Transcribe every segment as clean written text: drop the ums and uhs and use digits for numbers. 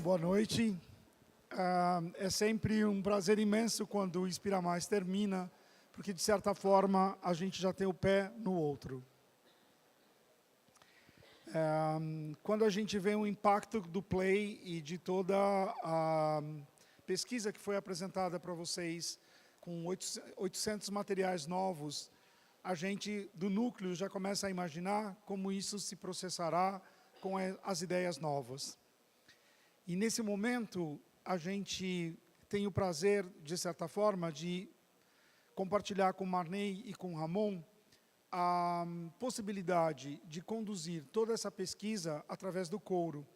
boa noite. É sempre um prazer imenso quando o Inspira Mais termina, porque, de certa forma, a gente já tem o pé no outro. Quando a gente vê o impacto do Play e de toda a pesquisa que foi apresentada para vocês, com 800 materiais novos, a gente, do núcleo, já começa a imaginar como isso se processará com as ideias novas. E, nesse momento, a gente tem o prazer, de certa forma, de compartilhar com o Marney e com o Ramon a possibilidade de conduzir toda essa pesquisa através do couro,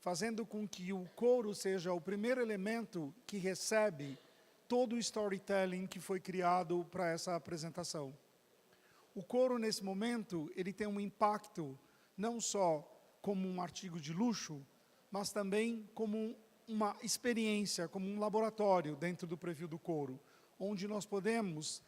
fazendo com que o couro seja o primeiro elemento que recebe todo o storytelling que foi criado para essa apresentação. O couro, nesse momento, ele tem um impacto não só como um artigo de luxo, mas também como uma experiência, como um laboratório dentro do Preview do Couro, onde nós podemos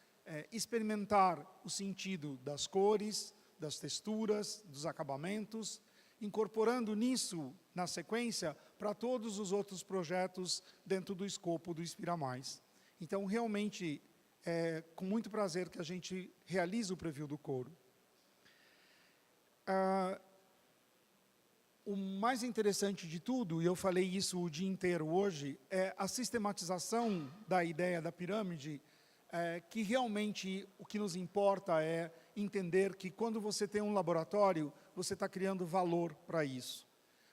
experimentar o sentido das cores, das texturas, dos acabamentos, incorporando nisso, na sequência, para todos os outros projetos dentro do escopo do Inspira Mais. Então, realmente, é com muito prazer que a gente realiza o Preview do Couro. O mais interessante de tudo, e eu falei isso o dia inteiro hoje, é a sistematização da ideia da pirâmide, que realmente o que nos importa é entender que quando você tem um laboratório, você está criando valor para isso.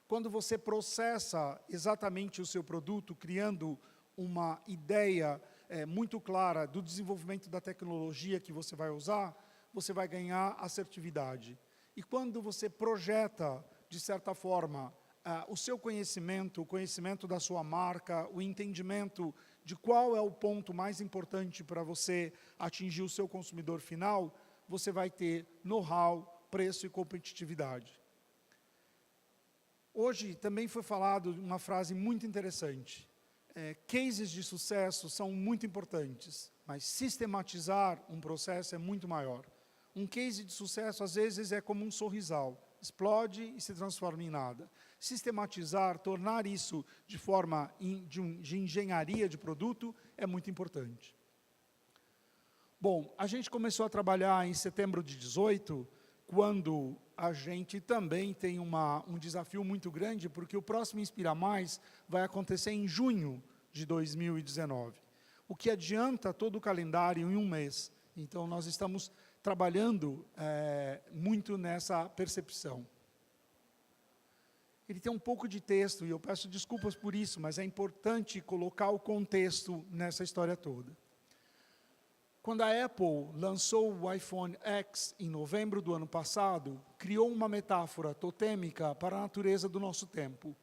Quando você processa exatamente o seu produto, criando uma ideia muito clara do desenvolvimento da tecnologia que você vai usar, você vai ganhar assertividade. E quando você projeta, de certa forma, o seu conhecimento, o conhecimento da sua marca, o entendimento de qual é o ponto mais importante para você atingir o seu consumidor final, você vai ter know-how, preço e competitividade. Hoje também foi falado uma frase muito interessante. Cases de sucesso são muito importantes, mas sistematizar um processo é muito maior. Um case de sucesso, às vezes, é como um sorrisal. Explode e se transforma em nada. Sistematizar, tornar isso de forma de engenharia de produto é muito importante. Bom, a gente começou a trabalhar em setembro de 18, quando a gente também tem um desafio muito grande, porque o próximo Inspira Mais vai acontecer em junho de 2019, o que adianta todo o calendário em um mês. Então, nós estamos trabalhando muito nessa percepção. Ele tem um pouco de texto, e eu peço desculpas por isso, mas é importante colocar o contexto nessa história toda. Quando a Apple lançou o iPhone X em novembro do ano passado, criou uma metáfora totêmica para a natureza do nosso tempo.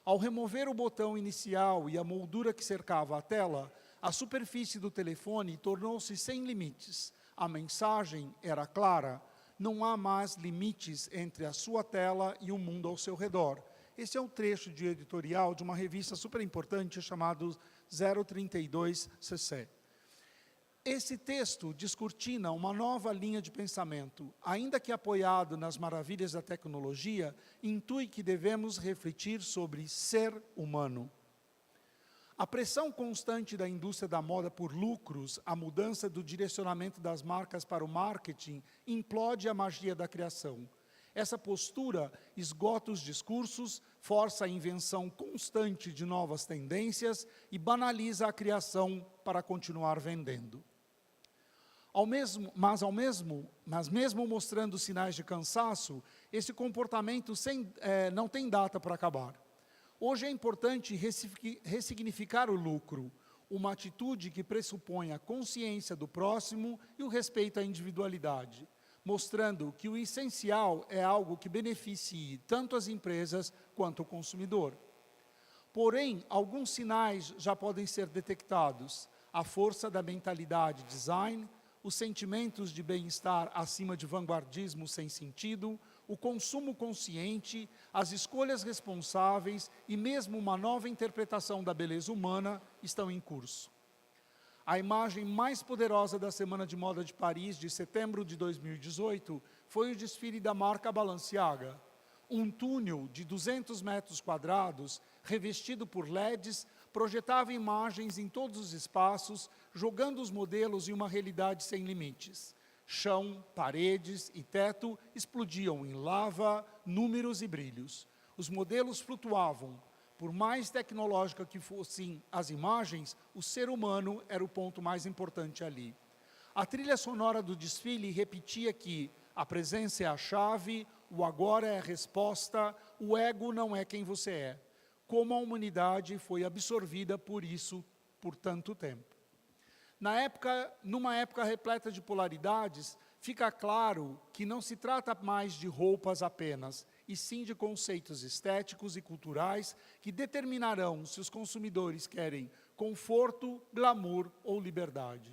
Ao remover o botão inicial e a moldura que cercava a tela, a superfície do telefone tornou-se sem limites. A mensagem era clara: não há mais limites entre a sua tela e o mundo ao seu redor. Esse é um trecho de editorial de uma revista super importante chamada 032cc. Esse texto descortina uma nova linha de pensamento, ainda que apoiado nas maravilhas da tecnologia, intui que devemos refletir sobre ser humano. A pressão constante da indústria da moda por lucros, a mudança do direcionamento das marcas para o marketing, implode a magia da criação. Essa postura esgota os discursos, força a invenção constante de novas tendências e banaliza a criação para continuar vendendo. Mas mesmo mostrando sinais de cansaço, esse comportamento não tem data para acabar. Hoje é importante ressignificar o lucro, uma atitude que pressupõe a consciência do próximo e o respeito à individualidade, mostrando que o essencial é algo que beneficie tanto as empresas quanto o consumidor. Porém, alguns sinais já podem ser detectados: a força da mentalidade design, os sentimentos de bem-estar acima de vanguardismo sem sentido, o consumo consciente, as escolhas responsáveis e mesmo uma nova interpretação da beleza humana estão em curso. A imagem mais poderosa da Semana de Moda de Paris, de setembro de 2018, foi o desfile da marca Balenciaga. Um túnel de 200 metros quadrados, revestido por LEDs, projetava imagens em todos os espaços, jogando os modelos em uma realidade sem limites. Chão, paredes e teto explodiam em lava, números e brilhos. Os modelos flutuavam. Por mais tecnológica que fossem as imagens, o ser humano era o ponto mais importante ali. A trilha sonora do desfile repetia que a presença é a chave, o agora é a resposta, o ego não é quem você é. Como a humanidade foi absorvida por isso por tanto tempo. Numa época repleta de polaridades, fica claro que não se trata mais de roupas apenas, e sim de conceitos estéticos e culturais que determinarão se os consumidores querem conforto, glamour ou liberdade.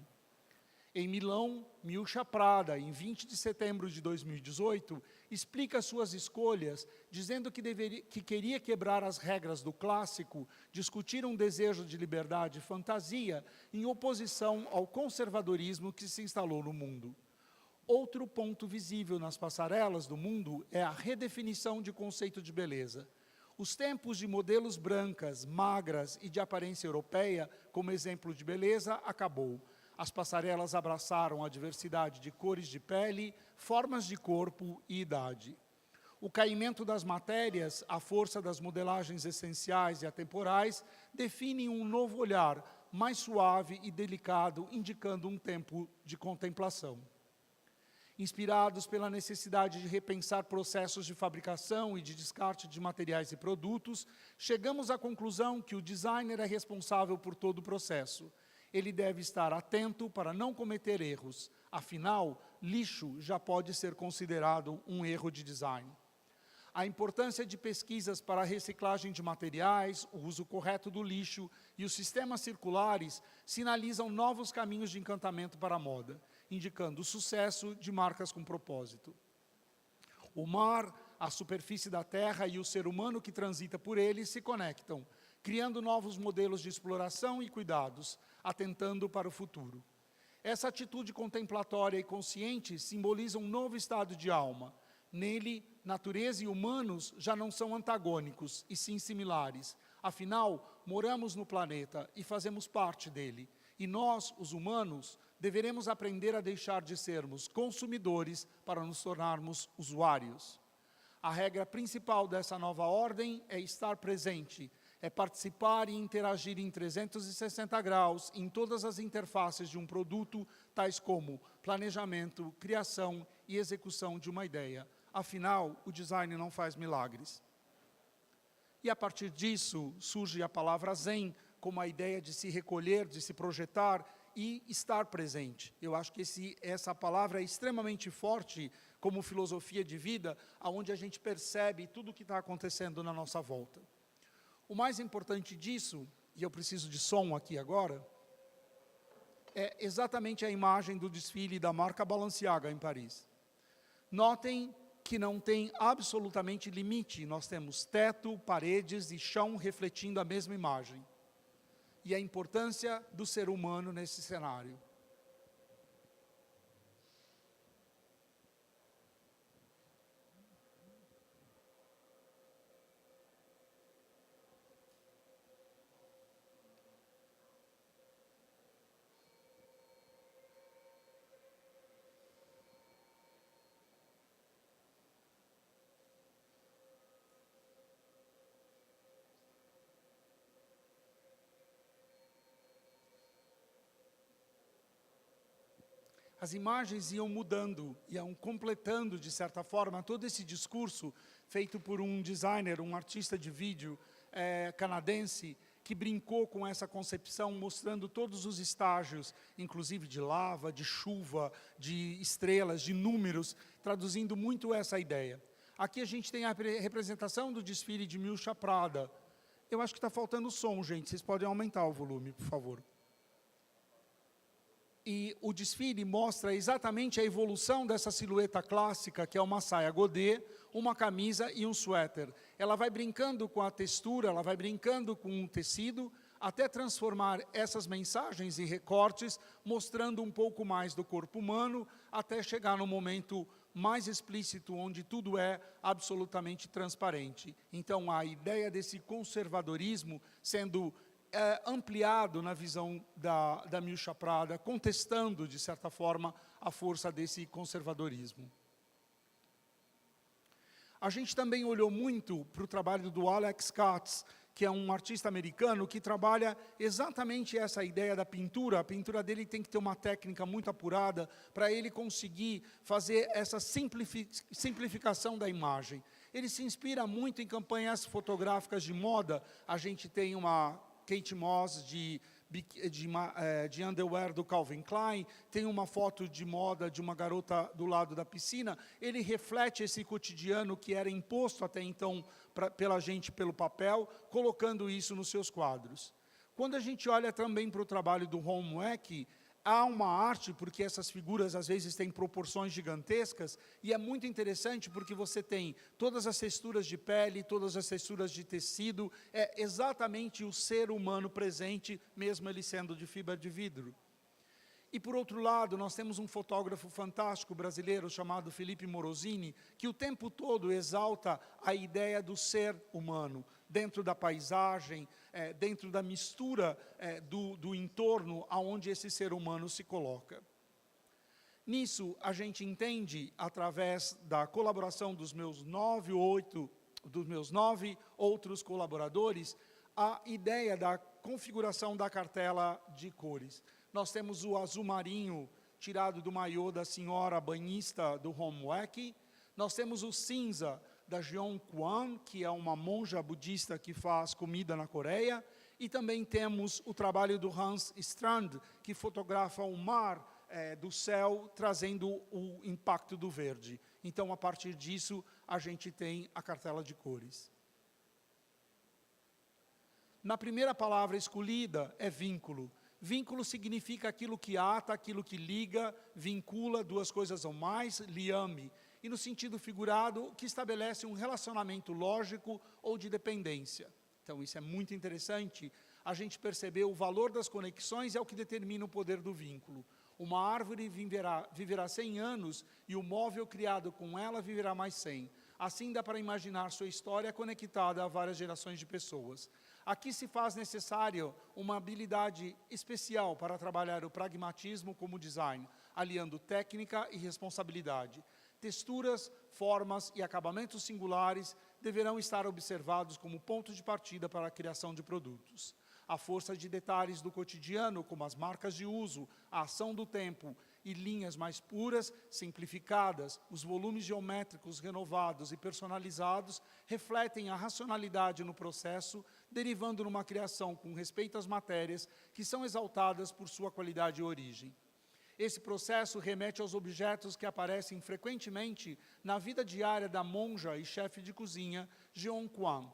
Em Milão, Miúcha Prada, em 20 de setembro de 2018, explica suas escolhas, dizendo que queria quebrar as regras do clássico, discutir um desejo de liberdade e fantasia, em oposição ao conservadorismo que se instalou no mundo. Outro ponto visível nas passarelas do mundo é a redefinição de conceito de beleza. Os tempos de modelos brancas, magras e de aparência europeia, como exemplo de beleza, acabou. As passarelas abraçaram a diversidade de cores de pele, formas de corpo e idade. O caimento das matérias, a força das modelagens essenciais e atemporais, definem um novo olhar, mais suave e delicado, indicando um tempo de contemplação. Inspirados pela necessidade de repensar processos de fabricação e de descarte de materiais e produtos, chegamos à conclusão que o designer é responsável por todo o processo. Ele deve estar atento para não cometer erros. Afinal, lixo já pode ser considerado um erro de design. A importância de pesquisas para a reciclagem de materiais, o uso correto do lixo e os sistemas circulares sinalizam novos caminhos de encantamento para a moda, indicando o sucesso de marcas com propósito. O mar, a superfície da terra e o ser humano que transita por ele se conectam, criando novos modelos de exploração e cuidados, atentando para o futuro. Essa atitude contemplatória e consciente simboliza um novo estado de alma. Nele, natureza e humanos já não são antagônicos, e sim similares. Afinal, moramos no planeta e fazemos parte dele. E nós, os humanos, deveremos aprender a deixar de sermos consumidores para nos tornarmos usuários. A regra principal dessa nova ordem é estar presente, é participar e interagir em 360 graus em todas as interfaces de um produto, tais como planejamento, criação e execução de uma ideia. Afinal, o design não faz milagres. E a partir disso, surge a palavra Zen, como a ideia de se recolher, de se projetar e estar presente. Eu acho que essa palavra é extremamente forte como filosofia de vida, onde a gente percebe tudo o que está acontecendo na nossa volta. O mais importante disso, e eu preciso de som aqui agora, é exatamente a imagem do desfile da marca Balenciaga em Paris. Notem que não tem absolutamente limite, nós temos teto, paredes e chão refletindo a mesma imagem. E a importância do ser humano nesse cenário. As imagens iam mudando, iam completando, de certa forma, todo esse discurso feito por um designer, um artista de vídeo canadense, que brincou com essa concepção, mostrando todos os estágios, inclusive de lava, de chuva, de estrelas, de números, traduzindo muito essa ideia. Aqui a gente tem a representação do desfile de Miúcha Prada. Eu acho que está faltando som, gente. Vocês podem aumentar o volume, por favor. E o desfile mostra exatamente a evolução dessa silhueta clássica, que é uma saia godê, uma camisa e um suéter. Ela vai brincando com a textura, ela vai brincando com o tecido, até transformar essas mensagens e recortes, mostrando um pouco mais do corpo humano, até chegar no momento mais explícito, onde tudo é absolutamente transparente. Então, a ideia desse conservadorismo sendo ampliado na visão da Milcha Prada, contestando, de certa forma, a força desse conservadorismo. A gente também olhou muito para o trabalho do Alex Katz, que é um artista americano que trabalha exatamente essa ideia da pintura. A pintura dele tem que ter uma técnica muito apurada para ele conseguir fazer essa simplificação da imagem. Ele se inspira muito em campanhas fotográficas de moda. A gente tem uma Kate Moss de underwear do Calvin Klein, tem uma foto de moda de uma garota do lado da piscina. Ele reflete esse cotidiano que era imposto até então pela gente pelo papel, colocando isso nos seus quadros. Quando a gente olha também para o trabalho do Ron Mueck, há uma arte, porque essas figuras às vezes têm proporções gigantescas, e é muito interessante porque você tem todas as texturas de pele, todas as texturas de tecido, é exatamente o ser humano presente, mesmo ele sendo de fibra de vidro. E, por outro lado, nós temos um fotógrafo fantástico brasileiro chamado Felipe Morosini, que o tempo todo exalta a ideia do ser humano, dentro da paisagem, dentro da mistura do entorno aonde esse ser humano se coloca. Nisso, a gente entende, através da colaboração dos meus 9 outros colaboradores, a ideia da configuração da cartela de cores. Nós temos o azul marinho, tirado do maiô da senhora banhista do Ron Mueck. Nós temos o cinza da Jeon Kwan, que é uma monja budista que faz comida na Coreia. E também temos o trabalho do Hans Strand, que fotografa o mar do céu, trazendo o impacto do verde. Então, a partir disso, a gente tem a cartela de cores. Na primeira palavra escolhida é vínculo. Vínculo significa aquilo que ata, aquilo que liga, vincula duas coisas ou mais, liame. E no sentido figurado, que estabelece um relacionamento lógico ou de dependência. Então, isso é muito interessante. A gente percebeu o valor das conexões é o que determina o poder do vínculo. Uma árvore viverá 100 anos e o móvel criado com ela viverá mais 100. Assim dá para imaginar sua história conectada a várias gerações de pessoas. Aqui se faz necessário uma habilidade especial para trabalhar o pragmatismo como design, aliando técnica e responsabilidade. Texturas, formas e acabamentos singulares deverão estar observados como ponto de partida para a criação de produtos. A força de detalhes do cotidiano, como as marcas de uso, a ação do tempo e linhas mais puras, simplificadas, os volumes geométricos renovados e personalizados, refletem a racionalidade no processo, derivando numa criação com respeito às matérias que são exaltadas por sua qualidade e origem. Esse processo remete aos objetos que aparecem frequentemente na vida diária da monja e chefe de cozinha Jeon Kwan.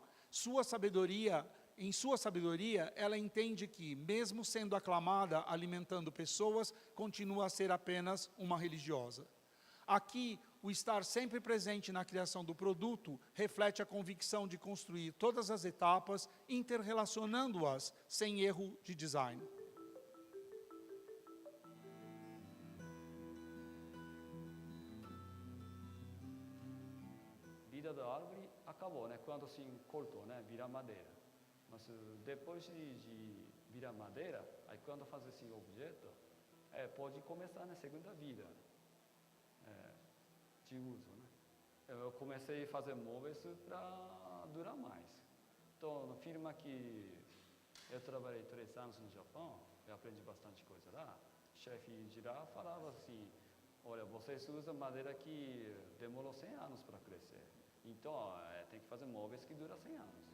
Em sua sabedoria, ela entende que, mesmo sendo aclamada alimentando pessoas, continua a ser apenas uma religiosa. Aqui, o estar sempre presente na criação do produto reflete a convicção de construir todas as etapas, interrelacionando-as sem erro de design. Vida da árvore acabou, né? Quando se cortou, né? Vira madeira. Mas depois de virar madeira, aí quando faz esse objeto, pode começar na segunda vida de uso, né? Eu comecei a fazer móveis para durar mais. Então, na firma que eu trabalhei 3 anos no Japão, eu aprendi bastante coisa lá. O chefe geral falava assim, olha, vocês usam madeira que demorou 100 anos para crescer. Então, tem que fazer móveis que duram 100 anos.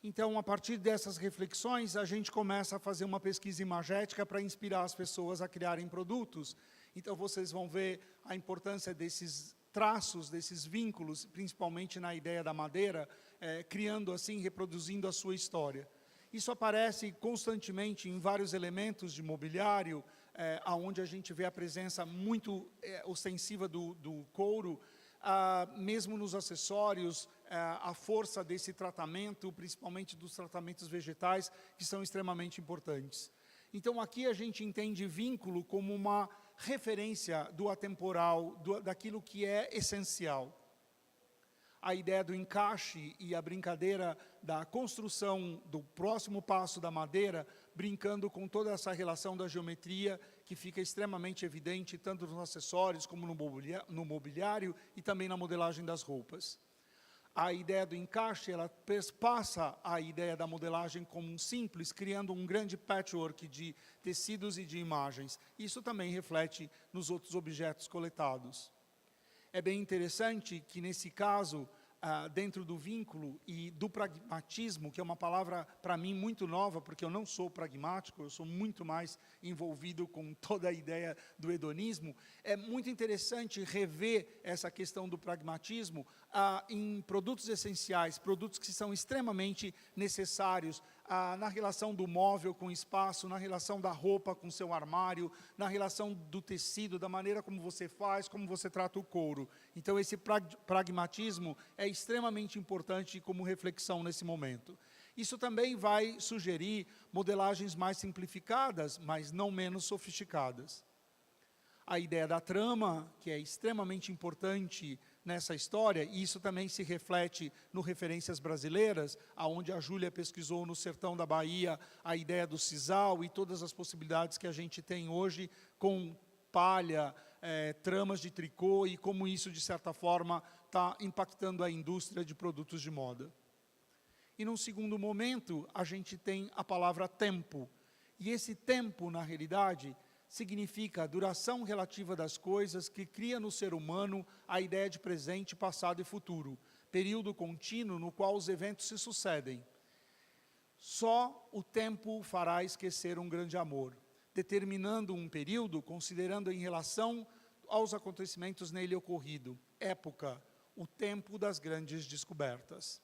Então, a partir dessas reflexões, a gente começa a fazer uma pesquisa imagética para inspirar as pessoas a criarem produtos. Então, vocês vão ver a importância desses traços, desses vínculos, principalmente na ideia da madeira, criando assim, reproduzindo a sua história. Isso aparece constantemente em vários elementos de mobiliário, onde a gente vê a presença muito ostensiva do couro, mesmo nos acessórios, a força desse tratamento, principalmente dos tratamentos vegetais, que são extremamente importantes. Então, aqui a gente entende vínculo como uma referência do atemporal, daquilo que é essencial. A ideia do encaixe e a brincadeira da construção do próximo passo da madeira, brincando com toda essa relação da geometria, que fica extremamente evidente, tanto nos acessórios como no mobiliário e também na modelagem das roupas. A ideia do encaixe, ela passa a ideia da modelagem como um simples, criando um grande patchwork de tecidos e de imagens. Isso também reflete nos outros objetos coletados. É bem interessante que, nesse caso, dentro do vínculo e do pragmatismo, que é uma palavra, para mim, muito nova, porque eu não sou pragmático, eu sou muito mais envolvido com toda a ideia do hedonismo, é muito interessante rever essa questão do pragmatismo em produtos essenciais, produtos que são extremamente necessários, na relação do móvel com o espaço, na relação da roupa com o seu armário, na relação do tecido, da maneira como você faz, como você trata o couro. Então, esse pragmatismo é extremamente importante como reflexão nesse momento. Isso também vai sugerir modelagens mais simplificadas, mas não menos sofisticadas. A ideia da trama, que é extremamente importante nessa história, e isso também se reflete no Referências Brasileiras, onde a Júlia pesquisou no sertão da Bahia a ideia do sisal e todas as possibilidades que a gente tem hoje com palha, tramas de tricô e como isso, de certa forma, está impactando a indústria de produtos de moda. E, num segundo momento, a gente tem a palavra tempo. E esse tempo, na realidade, significa a duração relativa das coisas que cria no ser humano a ideia de presente, passado e futuro, período contínuo no qual os eventos se sucedem. Só o tempo fará esquecer um grande amor, determinando um período, considerando em relação aos acontecimentos nele ocorrido, época, o tempo das grandes descobertas.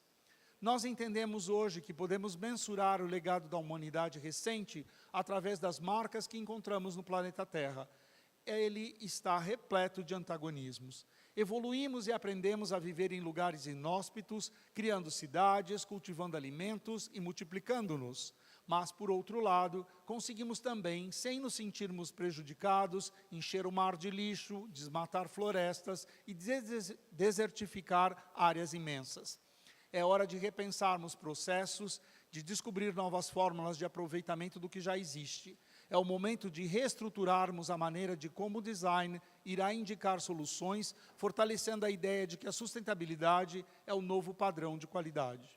Nós entendemos hoje que podemos mensurar o legado da humanidade recente através das marcas que encontramos no planeta Terra. Ele está repleto de antagonismos. Evoluímos e aprendemos a viver em lugares inóspitos, criando cidades, cultivando alimentos e multiplicando-nos. Mas, por outro lado, conseguimos também, sem nos sentirmos prejudicados, encher o mar de lixo, desmatar florestas e desertificar áreas imensas. É hora de repensarmos processos, de descobrir novas fórmulas de aproveitamento do que já existe. É o momento de reestruturarmos a maneira de como o design irá indicar soluções, fortalecendo a ideia de que a sustentabilidade é o novo padrão de qualidade.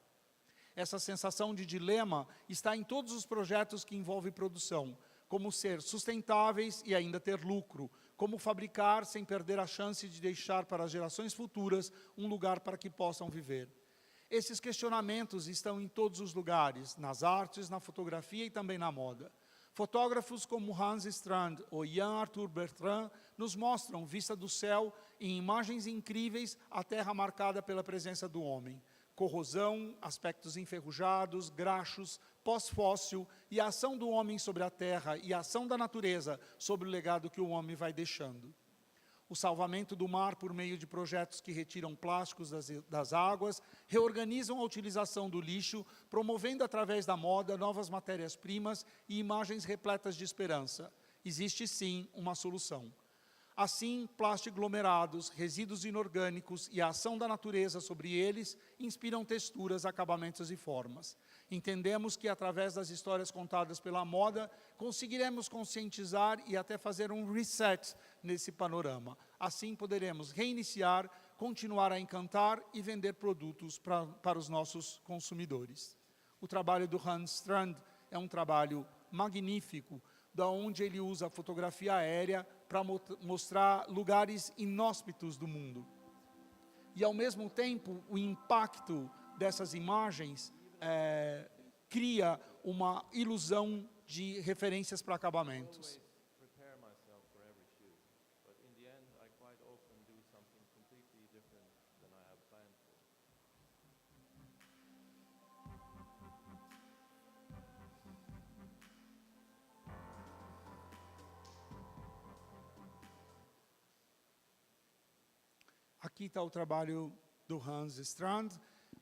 Essa sensação de dilema está em todos os projetos que envolvem produção, como ser sustentáveis e ainda ter lucro, como fabricar sem perder a chance de deixar para as gerações futuras um lugar para que possam viver. Esses questionamentos estão em todos os lugares, nas artes, na fotografia e também na moda. Fotógrafos como Hans Strand ou Ian Arthur Bertrand nos mostram, vista do céu, em imagens incríveis, a Terra marcada pela presença do homem. Corrosão, aspectos enferrujados, graxos, pós-fóssil e a ação do homem sobre a Terra e a ação da natureza sobre o legado que o homem vai deixando. O salvamento do mar por meio de projetos que retiram plásticos das águas, reorganizam a utilização do lixo, promovendo através da moda novas matérias-primas e imagens repletas de esperança. Existe sim uma solução. Assim, plastiglomerados, resíduos inorgânicos e a ação da natureza sobre eles inspiram texturas, acabamentos e formas. Entendemos que, através das histórias contadas pela moda, conseguiremos conscientizar e até fazer um reset nesse panorama. Assim, poderemos reiniciar, continuar a encantar e vender produtos para os nossos consumidores. O trabalho do Hans Strand é um trabalho magnífico, da onde ele usa a fotografia aérea para mostrar lugares inóspitos do mundo. E, ao mesmo tempo, o impacto dessas imagens cria uma ilusão de referências para acabamentos. Prepare myself for every shoot, but in the end, I quite often do something completely different than I have planned for. Aqui está o trabalho do Hans Strand,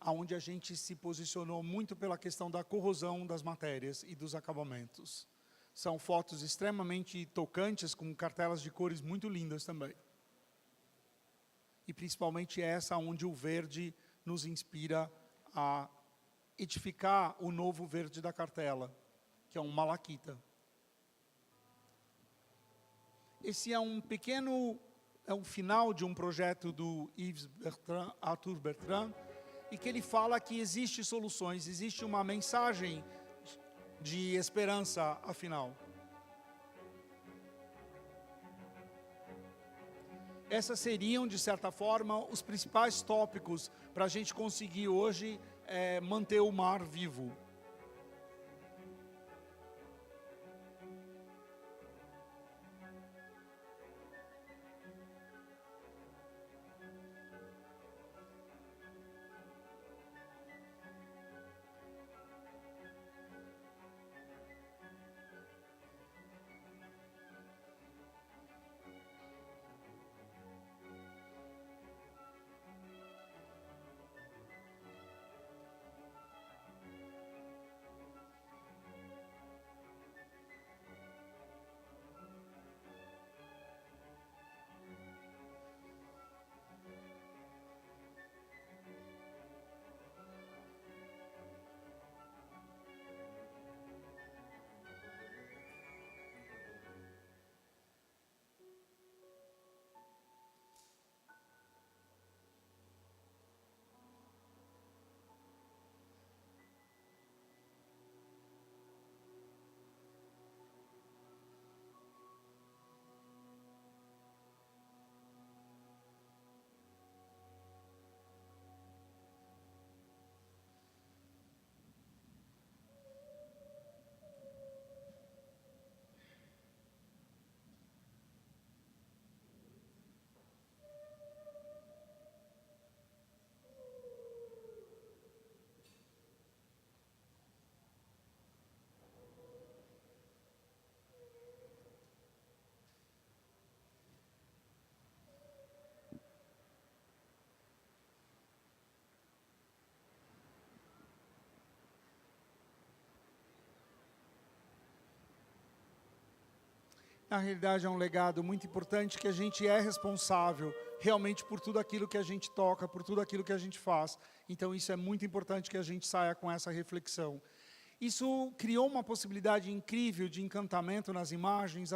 onde a gente se posicionou muito pela questão da corrosão das matérias e dos acabamentos. São fotos extremamente tocantes, com cartelas de cores muito lindas também. E principalmente essa onde o verde nos inspira a edificar o novo verde da cartela, que é um malaquita. Esse é um final de um projeto do Arthur Bertrand, e que ele fala que existem soluções, existe uma mensagem de esperança, afinal. Essas seriam, de certa forma, os principais tópicos para a gente conseguir hoje manter o mar vivo. Na realidade, é um legado muito importante que a gente é responsável realmente por tudo aquilo que a gente toca, por tudo aquilo que a gente faz. Então, isso é muito importante que a gente saia com essa reflexão. Isso criou uma possibilidade incrível de encantamento nas imagens,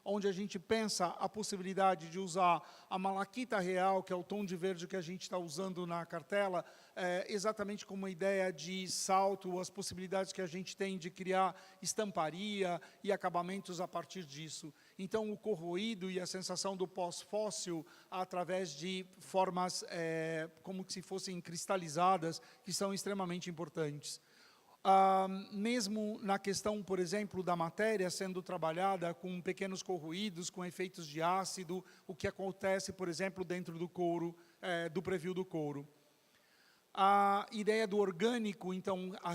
onde a gente pensa a possibilidade de usar a malaquita real, que é o tom de verde que a gente está usando na cartela, exatamente como uma ideia de salto, as possibilidades que a gente tem de criar estamparia e acabamentos a partir disso. Então, o corroído e a sensação do pós-fóssil, através de formas como se fossem cristalizadas, que são extremamente importantes. Mesmo na questão, por exemplo, da matéria sendo trabalhada com pequenos corroídos, com efeitos de ácido, o que acontece, por exemplo, dentro do couro, do preview do couro. A ideia do orgânico, então, a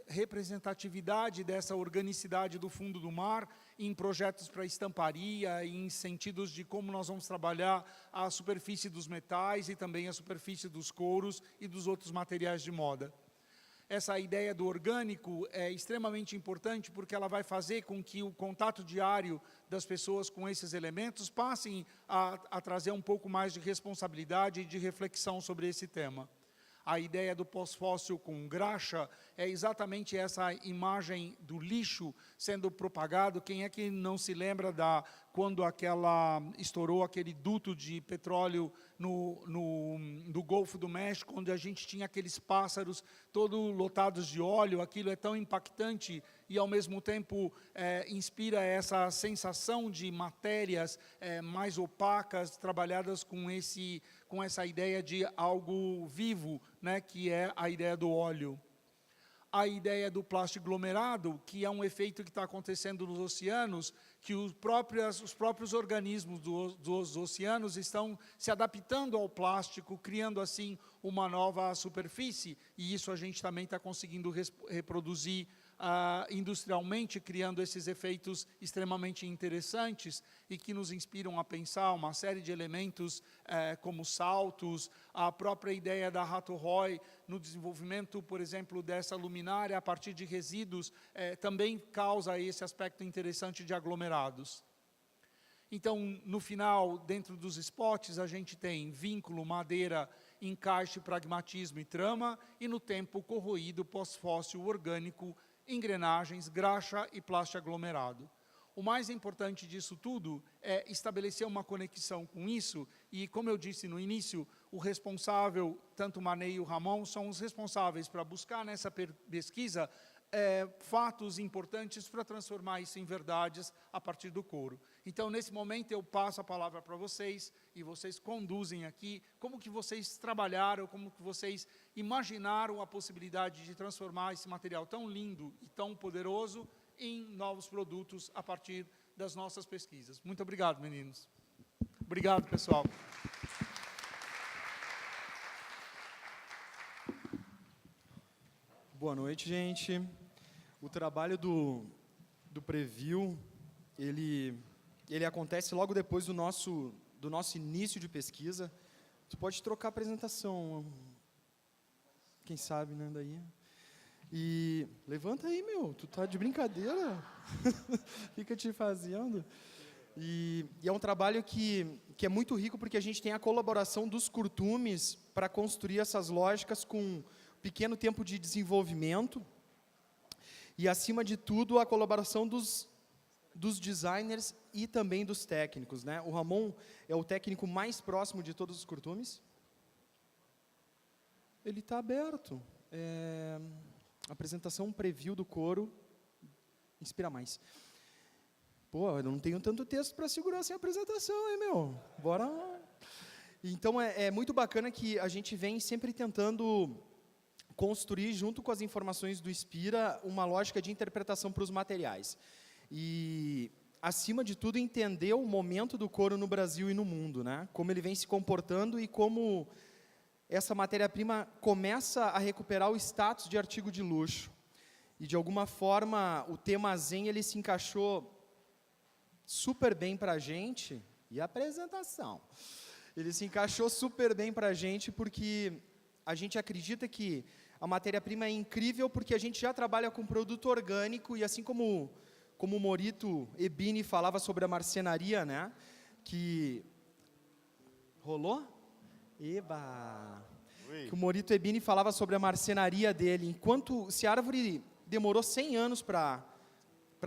representatividade dessa organicidade do fundo do mar em projetos para estamparia, em sentidos de como nós vamos trabalhar a superfície dos metais e também a superfície dos couros e dos outros materiais de moda. Essa ideia do orgânico é extremamente importante porque ela vai fazer com que o contato diário das pessoas com esses elementos passem a trazer um pouco mais de responsabilidade e de reflexão sobre esse tema. A ideia do pós-fóssil com graxa é exatamente essa imagem do lixo sendo propagado. Quem é que não se lembra quando estourou aquele duto de petróleo no Golfo do México, onde a gente tinha aqueles pássaros todos lotados de óleo? Aquilo é tão impactante e, ao mesmo tempo, inspira essa sensação de matérias mais opacas, trabalhadas com essa ideia de algo vivo, né, que é a ideia do óleo. a ideia do plástico aglomerado, que é um efeito que está acontecendo nos oceanos, que os próprios organismos dos oceanos estão se adaptando ao plástico, criando, assim, uma nova superfície, e isso a gente também está conseguindo reproduzir industrialmente, criando esses efeitos extremamente interessantes e que nos inspiram a pensar uma série de elementos como saltos, a própria ideia da Rato Roy no desenvolvimento, por exemplo, dessa luminária a partir de resíduos, também causa esse aspecto interessante de aglomerados. Então, no final, dentro dos spots, a gente tem vínculo, madeira, encaixe, pragmatismo e trama, e no tempo corroído, pós-fóssil, orgânico, engrenagens, graxa e plástico aglomerado. O mais importante disso tudo é estabelecer uma conexão com isso, e como eu disse no início, o responsável, tanto o Marney e o Ramon, são os responsáveis para buscar nessa pesquisa fatos importantes para transformar isso em verdades a partir do couro. Então, nesse momento, eu passo a palavra para vocês, e vocês conduzem aqui como que vocês trabalharam, como que vocês imaginaram a possibilidade de transformar esse material tão lindo e tão poderoso em novos produtos a partir das nossas pesquisas. Muito obrigado, meninos. Obrigado, pessoal. Boa noite, gente. O trabalho do Preview, ele acontece logo depois do nosso início de pesquisa. Tu pode trocar a apresentação, quem sabe, né, daí. E levanta aí, meu, tu tá de brincadeira? Fica te fazendo. E é um trabalho que é muito rico, porque a gente tem a colaboração dos curtumes para construir essas lógicas com pequeno tempo de desenvolvimento e, acima de tudo, a colaboração dos designers e também dos técnicos, né? O Ramon é o técnico mais próximo de todos os curtumes. Ele está aberto. Apresentação preview do couro. Inspira mais. Pô, eu não tenho tanto texto para segurar sem apresentação, hein, meu? Bora lá. Então, é muito bacana que a gente vem sempre tentando construir, junto com as informações do Inspira, uma lógica de interpretação para os materiais. E, acima de tudo, entender o momento do couro no Brasil e no mundo, né? Como ele vem se comportando e como essa matéria-prima começa a recuperar o status de artigo de luxo. E, de alguma forma, o tema Zen ele se encaixou super bem para a gente. E a apresentação? Ele se encaixou super bem para a gente, porque a gente acredita que a matéria-prima é incrível, porque a gente já trabalha com produto orgânico, e assim como o Morito Ebini falava sobre a marcenaria, né? Que... Rolou? Eba! Oi. Que o Morito Ebini falava sobre a marcenaria dele. Enquanto, se a árvore demorou 100 anos para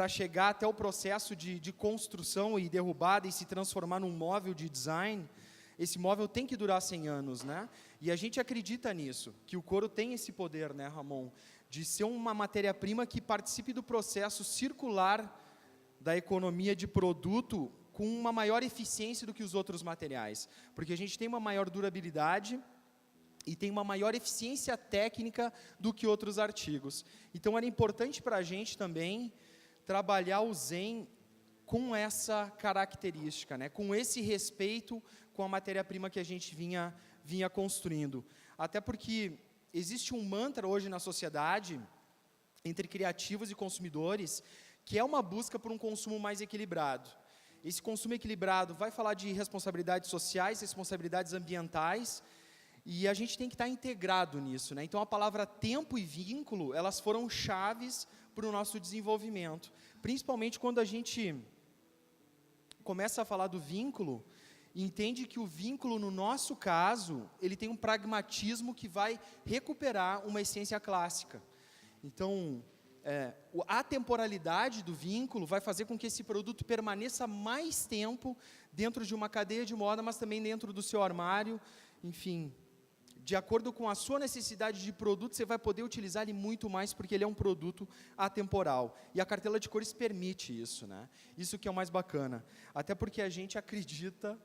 chegar até o processo de construção e derrubada e se transformar num móvel de design, esse móvel tem que durar 100 anos, né? E a gente acredita nisso, que o couro tem esse poder, né, Ramon? De ser uma matéria-prima que participe do processo circular da economia de produto com uma maior eficiência do que os outros materiais. Porque a gente tem uma maior durabilidade e tem uma maior eficiência técnica do que outros artigos. Então, era importante para a gente também trabalhar o Zen com essa característica, né? Com esse respeito com a matéria-prima que a gente vinha construindo. Até porque existe um mantra hoje na sociedade, entre criativos e consumidores, que é uma busca por um consumo mais equilibrado. Esse consumo equilibrado vai falar de responsabilidades sociais, responsabilidades ambientais, e a gente tem que estar integrado nisso, né? Então, a palavra tempo e vínculo, elas foram chaves para o nosso desenvolvimento. Principalmente quando a gente começa a falar do vínculo, entende que o vínculo, no nosso caso, ele tem um pragmatismo que vai recuperar uma essência clássica. Então, a temporalidade do vínculo vai fazer com que esse produto permaneça mais tempo dentro de uma cadeia de moda, mas também dentro do seu armário. Enfim, de acordo com a sua necessidade de produto, você vai poder utilizar ele muito mais, porque ele é um produto atemporal. E a cartela de cores permite isso, né? Isso que é o mais bacana. Até porque a gente acredita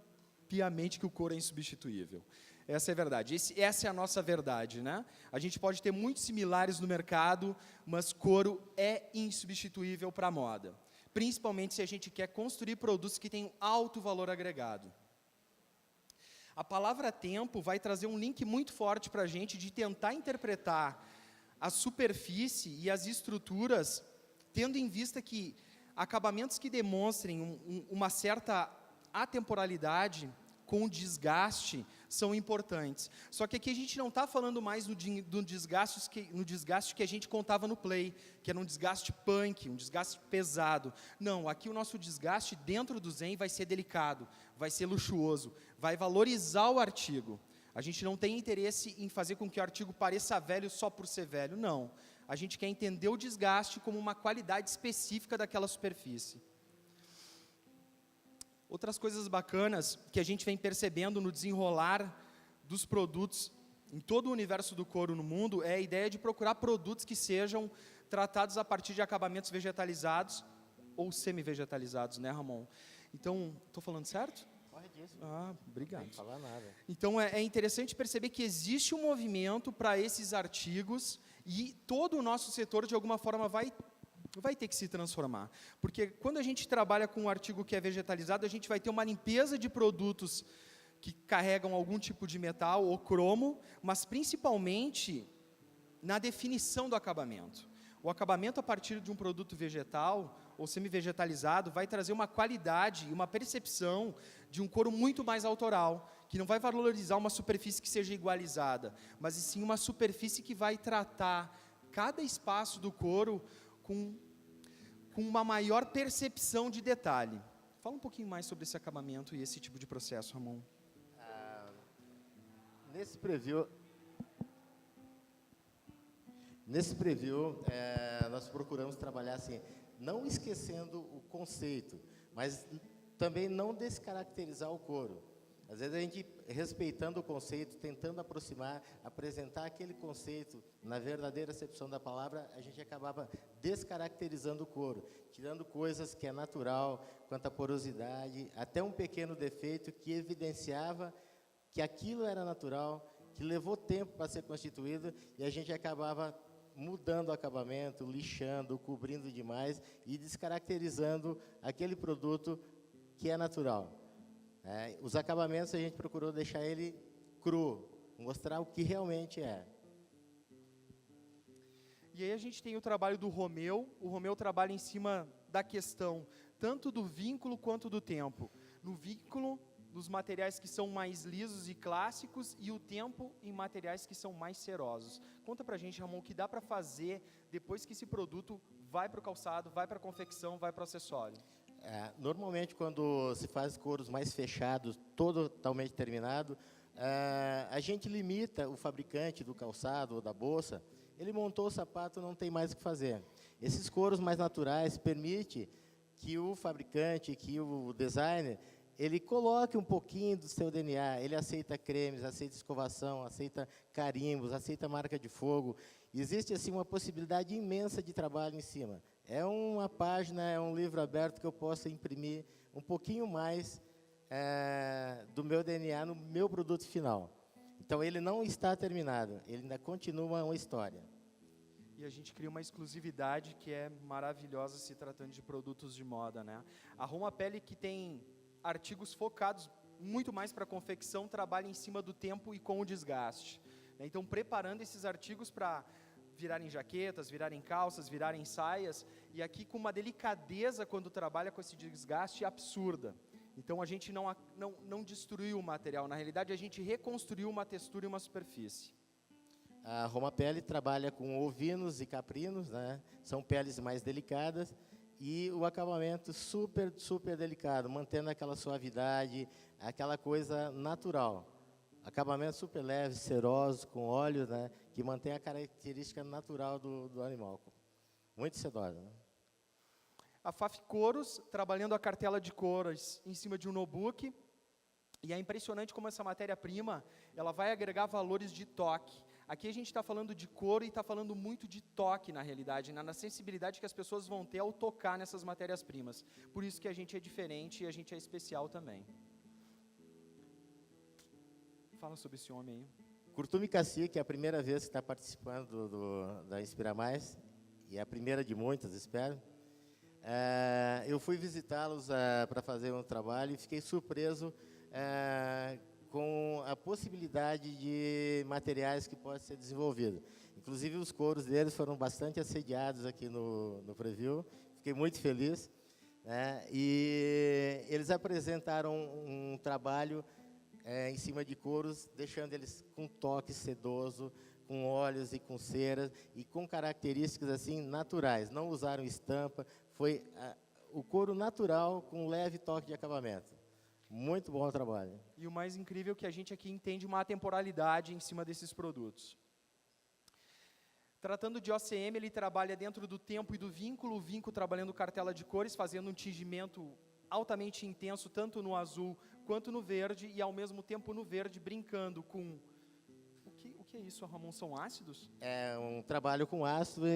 piamente que o couro é insubstituível. Essa é a verdade. Essa é a nossa verdade, né? A gente pode ter muitos similares no mercado, mas couro é insubstituível para a moda. Principalmente se a gente quer construir produtos que tenham alto valor agregado. A palavra tempo vai trazer um link muito forte para a gente de tentar interpretar a superfície e as estruturas, tendo em vista que acabamentos que demonstrem uma certa atemporalidade com desgaste são importantes. Só que aqui a gente não está falando mais no desgaste que a gente contava no Play, que era um desgaste punk, um desgaste pesado. Não, aqui o nosso desgaste dentro do Zen vai ser delicado, vai ser luxuoso, vai valorizar o artigo. A gente não tem interesse em fazer com que o artigo pareça velho só por ser velho, não. A gente quer entender o desgaste como uma qualidade específica daquela superfície. Outras coisas bacanas que a gente vem percebendo no desenrolar dos produtos em todo o universo do couro no mundo é a ideia de procurar produtos que sejam tratados a partir de acabamentos vegetalizados ou semi-vegetalizados, né, Ramon? Então, estou falando certo? Corretíssimo. Ah, obrigado. Não tem que falar nada. Então, é interessante perceber que existe um movimento para esses artigos e todo o nosso setor, de alguma forma, vai ter que se transformar. Porque quando a gente trabalha com um artigo que é vegetalizado, a gente vai ter uma limpeza de produtos que carregam algum tipo de metal ou cromo, mas principalmente na definição do acabamento. O acabamento a partir de um produto vegetal ou semi-vegetalizado vai trazer uma qualidade e uma percepção de um couro muito mais autoral, que não vai valorizar uma superfície que seja igualizada, mas sim uma superfície que vai tratar cada espaço do couro com uma maior percepção de detalhe. Fala um pouquinho mais sobre esse acabamento e esse tipo de processo, Ramon. Nesse preview, nós procuramos trabalhar assim, não esquecendo o conceito, mas também não descaracterizar o couro. Às vezes a gente, respeitando o conceito, tentando aproximar, apresentar aquele conceito na verdadeira acepção da palavra, a gente acabava descaracterizando o couro, tirando coisas que é natural, quanto à porosidade, até um pequeno defeito que evidenciava que aquilo era natural, que levou tempo para ser constituído, e a gente acabava mudando o acabamento, lixando, cobrindo demais e descaracterizando aquele produto que é natural. Os acabamentos a gente procurou deixar ele cru, mostrar o que realmente é. E aí a gente tem o trabalho do Romeu. O Romeu trabalha em cima da questão tanto do vínculo quanto do tempo. No vínculo, dos materiais que são mais lisos e clássicos, e o tempo em materiais que são mais cerosos. Conta pra gente, Ramon, o que dá para fazer depois que esse produto vai para o calçado, vai para a confecção, vai para o acessório. Normalmente, quando se faz couros mais fechados, totalmente terminado, a gente limita o fabricante do calçado ou da bolsa. Ele montou o sapato, não tem mais o que fazer. Esses couros mais naturais permitem que o fabricante, que o designer, ele coloque um pouquinho do seu DNA. Ele aceita cremes, aceita escovação, aceita carimbos, aceita marca de fogo. Existe assim uma possibilidade imensa de trabalho em cima. É uma página, é um livro aberto que eu posso imprimir um pouquinho mais do meu DNA no meu produto final. Então, ele não está terminado, ele ainda continua uma história. E a gente cria uma exclusividade que é maravilhosa se tratando de produtos de moda, né? A Roma Pele, que tem artigos focados muito mais para a confecção, trabalha em cima do tempo e com o desgaste, né? Então, preparando esses artigos para virarem jaquetas, virarem calças, virarem saias, e aqui com uma delicadeza quando trabalha com esse desgaste absurda. Então, a gente não destruiu o material, na realidade, a gente reconstruiu uma textura e uma superfície. A Roma Pele trabalha com ovinos e caprinos, né? São peles mais delicadas, e o acabamento super, super delicado, mantendo aquela suavidade, aquela coisa natural. Acabamento super leve, seroso, com óleo, né? Que mantém a característica natural do animal. Muito sedosa, né? A Faf Couros, trabalhando a cartela de cores em cima de um notebook, e é impressionante como essa matéria-prima, ela vai agregar valores de toque. Aqui a gente está falando de couro e está falando muito de toque, na realidade, na sensibilidade que as pessoas vão ter ao tocar nessas matérias-primas. Por isso que a gente é diferente e a gente é especial também. Fala sobre esse homem aí. Curtume Cacique é a primeira vez que está participando da Inspira Mais, e é a primeira de muitas, espero. Eu fui visitá-los para fazer um trabalho e fiquei surpreso com a possibilidade de materiais que pode ser desenvolvido. Inclusive, os couros deles foram bastante assediados aqui no Preview, fiquei muito feliz. E eles apresentaram um trabalho em cima de couros, deixando eles com toque sedoso, com óleos e com ceras, e com características assim naturais. Não usaram estampa, foi o couro natural com leve toque de acabamento. Muito bom o trabalho. E o mais incrível é que a gente aqui entende uma atemporalidade em cima desses produtos. Tratando de OCM, ele trabalha dentro do tempo e do vínculo, o vínculo trabalhando cartela de cores, fazendo um tingimento altamente intenso, tanto no azul quanto no verde, e ao mesmo tempo no verde, brincando com... O que é isso, Ramon? São ácidos? É um trabalho com ácido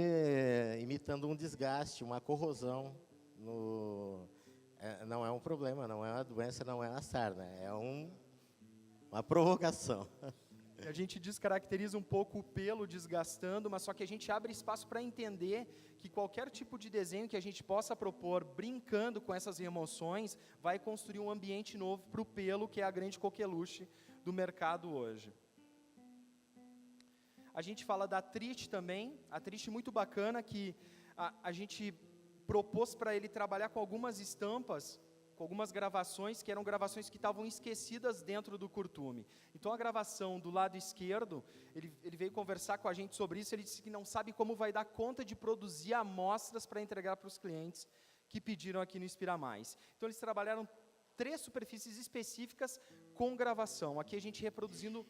imitando um desgaste, uma corrosão. Não é um problema, não é uma doença, não é uma sarna, é uma provocação. A gente descaracteriza um pouco o pelo desgastando, mas só que a gente abre espaço para entender que qualquer tipo de desenho que a gente possa propor, brincando com essas remoções, vai construir um ambiente novo para o pelo, que é a grande coqueluche do mercado hoje. A gente fala da Triste também, a Triste muito bacana, que a gente propôs para ele trabalhar com algumas estampas, com algumas gravações, que eram gravações que estavam esquecidas dentro do curtume. Então, a gravação do lado esquerdo, ele veio conversar com a gente sobre isso, ele disse que não sabe como vai dar conta de produzir amostras para entregar para os clientes que pediram aqui no Inspira Mais. Então, eles trabalharam 3 superfícies específicas com gravação. Aqui a gente reproduzindo,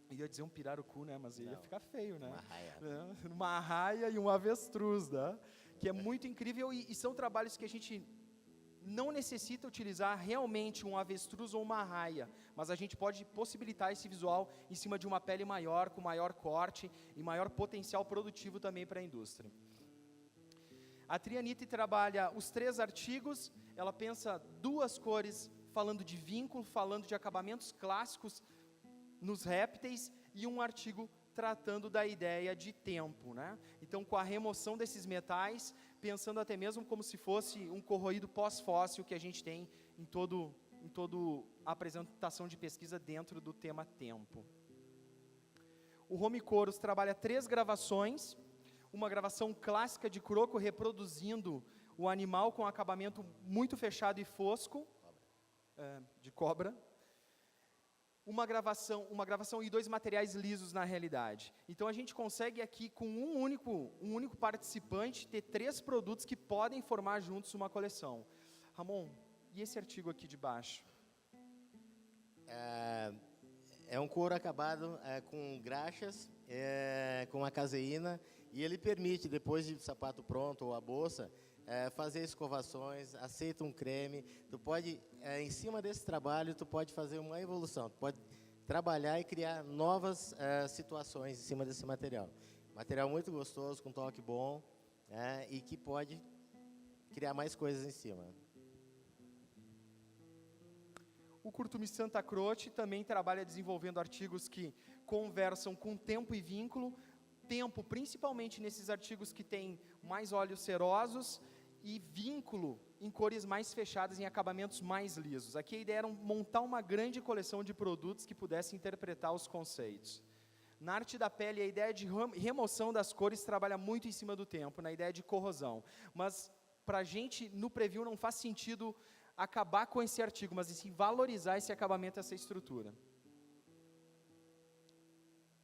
ia dizer um pirarucu, né? Mas ia ficar feio, né? Uma arraia. Uma arraia e um avestruz, né? Que é muito incrível e são trabalhos que a gente não necessita utilizar realmente um avestruz ou uma arraia, mas a gente pode possibilitar esse visual em cima de uma pele maior, com maior corte e maior potencial produtivo também para a indústria. A Trianite trabalha os 3 artigos, ela pensa 2 cores falando de vínculo, falando de acabamentos clássicos nos répteis, e um artigo tratando da ideia de tempo, né? Então, com a remoção desses metais, pensando até mesmo como se fosse um corroído pós-fóssil que a gente tem em todo a apresentação de pesquisa dentro do tema tempo. O Home Coros trabalha 3 gravações, uma gravação clássica de croco reproduzindo o animal com acabamento muito fechado e fosco, de cobra. Uma gravação e 2 materiais lisos na realidade. Então, a gente consegue aqui, com um único participante, ter 3 produtos que podem formar juntos uma coleção. Ramon, e esse artigo aqui de baixo? É um couro acabado com graxas, com a caseína, e ele permite, depois de sapato pronto ou a bolsa, fazer escovações, aceita um creme. Tu pode, em cima desse trabalho, tu pode fazer uma evolução, tu pode trabalhar e criar novas situações em cima desse material. Material muito gostoso, com toque bom, e que pode criar mais coisas em cima. O Curtume Santa Croce também trabalha desenvolvendo artigos que conversam com tempo e vínculo, tempo principalmente nesses artigos que têm mais óleos cerosos e vínculo em cores mais fechadas, em acabamentos mais lisos. Aqui a ideia era montar uma grande coleção de produtos que pudessem interpretar os conceitos. Na arte da pele, a ideia de remoção das cores trabalha muito em cima do tempo, na ideia de corrosão. Mas, para a gente, no preview, não faz sentido acabar com esse artigo, mas sim valorizar esse acabamento, essa estrutura.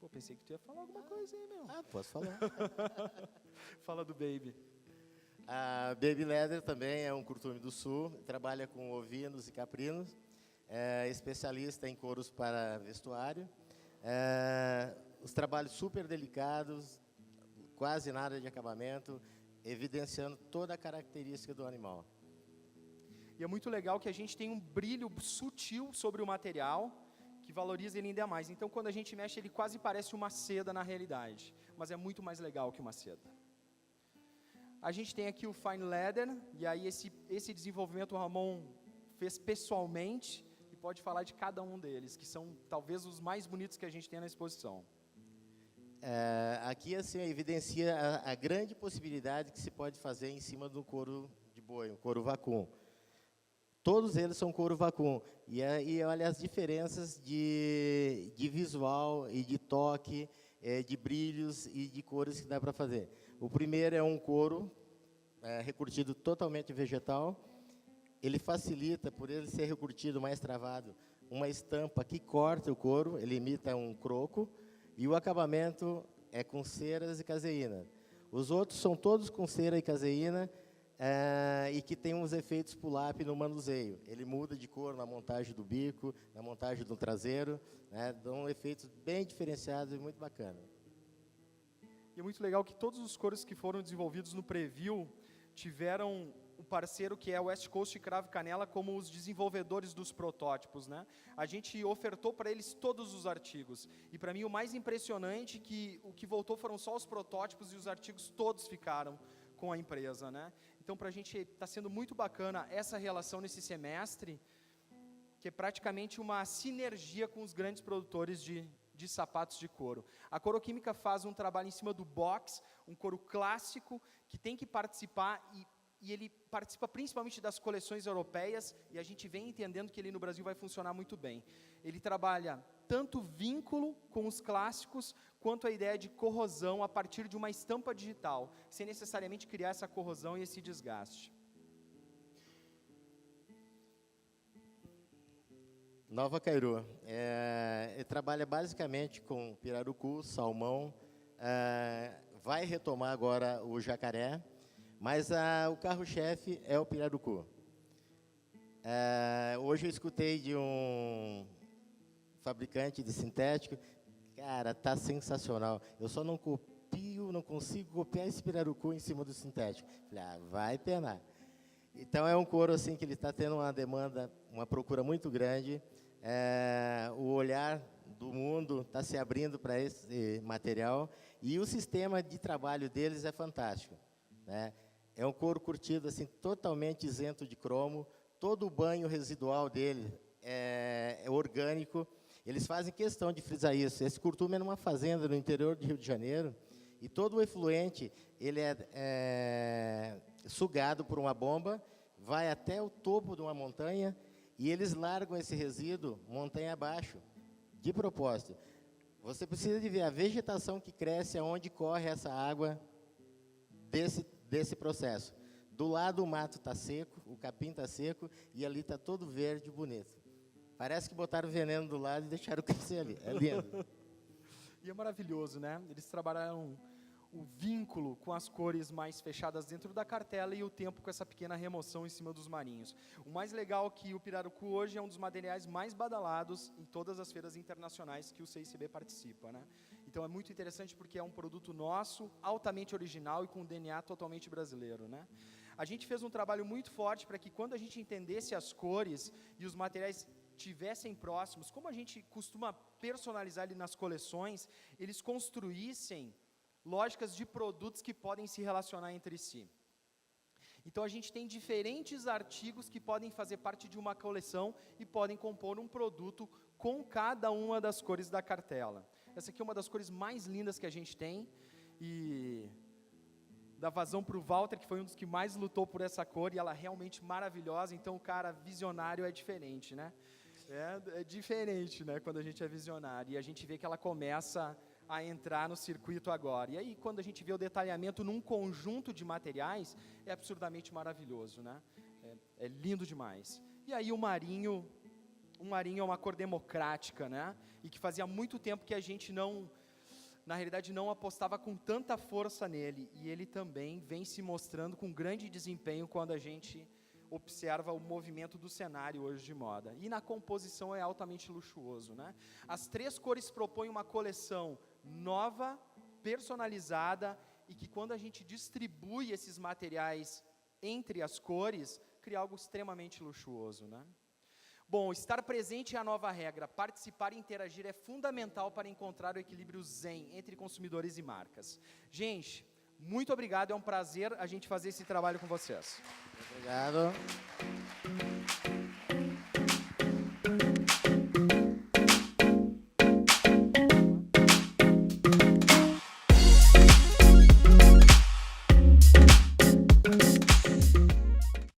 Pô, pensei que tu ia falar alguma coisa aí, meu. Posso falar. Fala do Baby. A Baby Leather também é um curtume do sul, trabalha com ovinos e caprinos, é especialista em couros para vestuário. Os trabalhos super delicados, quase nada de acabamento, evidenciando toda a característica do animal. E é muito legal que a gente tem um brilho sutil sobre o material, que valoriza ele ainda mais. Então, quando a gente mexe, ele quase parece uma seda na realidade, mas é muito mais legal que uma seda. A gente tem aqui o Fine Leather, e aí esse desenvolvimento o Ramon fez pessoalmente, e pode falar de cada um deles, que são talvez os mais bonitos que a gente tem na exposição. Aqui assim evidencia a grande possibilidade que se pode fazer em cima do couro de boi, um couro vacum. Todos eles são couro vacum. E olha as diferenças de visual e de toque, de brilhos e de cores que dá para fazer. O primeiro é um couro recurtido totalmente vegetal. Ele facilita, por ele ser recurtido mais travado, uma estampa que corta o couro, ele imita um croco, e o acabamento é com ceras e caseína. Os outros são todos com cera e caseína, e que tem uns efeitos pull-up no manuseio. Ele muda de cor na montagem do bico, na montagem do traseiro, né, dão efeitos bem diferenciados e muito bacana. E é muito legal que todos os couros que foram desenvolvidos no Preview tiveram o parceiro que é o West Coast Cravo Canela como os desenvolvedores dos protótipos, né? A gente ofertou para eles todos os artigos. E para mim o mais impressionante é que o que voltou foram só os protótipos e os artigos todos ficaram com a empresa, né? Então para a gente está sendo muito bacana essa relação nesse semestre, que é praticamente uma sinergia com os grandes produtores de sapatos de couro. A Coroquímica faz um trabalho em cima do box, um couro clássico, que tem que participar, e ele participa principalmente das coleções europeias, e a gente vem entendendo que ele no Brasil vai funcionar muito bem. Ele trabalha tanto vínculo com os clássicos, quanto a ideia de corrosão a partir de uma estampa digital, sem necessariamente criar essa corrosão e esse desgaste. Nova Cairu. Ele trabalha basicamente com pirarucu, salmão, vai retomar agora o jacaré, mas o carro-chefe é o pirarucu. Hoje eu escutei de um fabricante de sintético, cara, tá sensacional. Eu só não consigo copiar esse pirarucu em cima do sintético. Falei, vai penar. Então é um couro assim que ele está tendo uma demanda, uma procura muito grande. O olhar do mundo está se abrindo para esse material e o sistema de trabalho deles é fantástico, né? É um couro curtido assim totalmente isento de cromo. Todo o banho residual dele é orgânico. Eles fazem questão de frisar isso. Esse curtume é numa fazenda no interior do Rio de Janeiro e todo o efluente ele é sugado por uma bomba, vai até o topo de uma montanha e eles largam esse resíduo montanha abaixo, de propósito. Você precisa de ver a vegetação que cresce aonde corre essa água desse processo. Do lado o mato está seco, o capim está seco e ali está todo verde e bonito. Parece que botaram veneno do lado e deixaram crescer ali. É lindo. E é maravilhoso, né? Eles trabalharam o vínculo com as cores mais fechadas dentro da cartela e o tempo com essa pequena remoção em cima dos marinhos. O mais legal é que o pirarucu hoje é um dos materiais mais badalados em todas as feiras internacionais que o CICB participa, né? Então é muito interessante porque é um produto nosso, altamente original e com DNA totalmente brasileiro, né? A gente fez um trabalho muito forte para que quando a gente entendesse as cores e os materiais tivessem próximos, como a gente costuma personalizar ali nas coleções, eles construíssem lógicas de produtos que podem se relacionar entre si. Então a gente tem diferentes artigos que podem fazer parte de uma coleção e podem compor um produto com cada uma das cores da cartela. Essa aqui é uma das cores mais lindas que a gente tem e dá vazão para o Walter, que foi um dos que mais lutou por essa cor, e ela é realmente maravilhosa. Então o cara visionário é diferente, né? É diferente, né, quando a gente é visionário, e a gente vê que ela começa a entrar no circuito agora. E aí, quando a gente vê o detalhamento num conjunto de materiais, é absurdamente maravilhoso, né? É lindo demais. E aí o marinho é uma cor democrática, né? E que fazia muito tempo que a gente na realidade, não apostava com tanta força nele. E ele também vem se mostrando com grande desempenho quando a gente observa o movimento do cenário hoje de moda. E na composição é altamente luxuoso, né? As três cores propõem uma coleção nova, personalizada, e que quando a gente distribui esses materiais entre as cores, cria algo extremamente luxuoso, né? Bom, estar presente é a nova regra. Participar e interagir é fundamental para encontrar o equilíbrio zen entre consumidores e marcas. Gente, muito obrigado, é um prazer a gente fazer esse trabalho com vocês. Obrigado.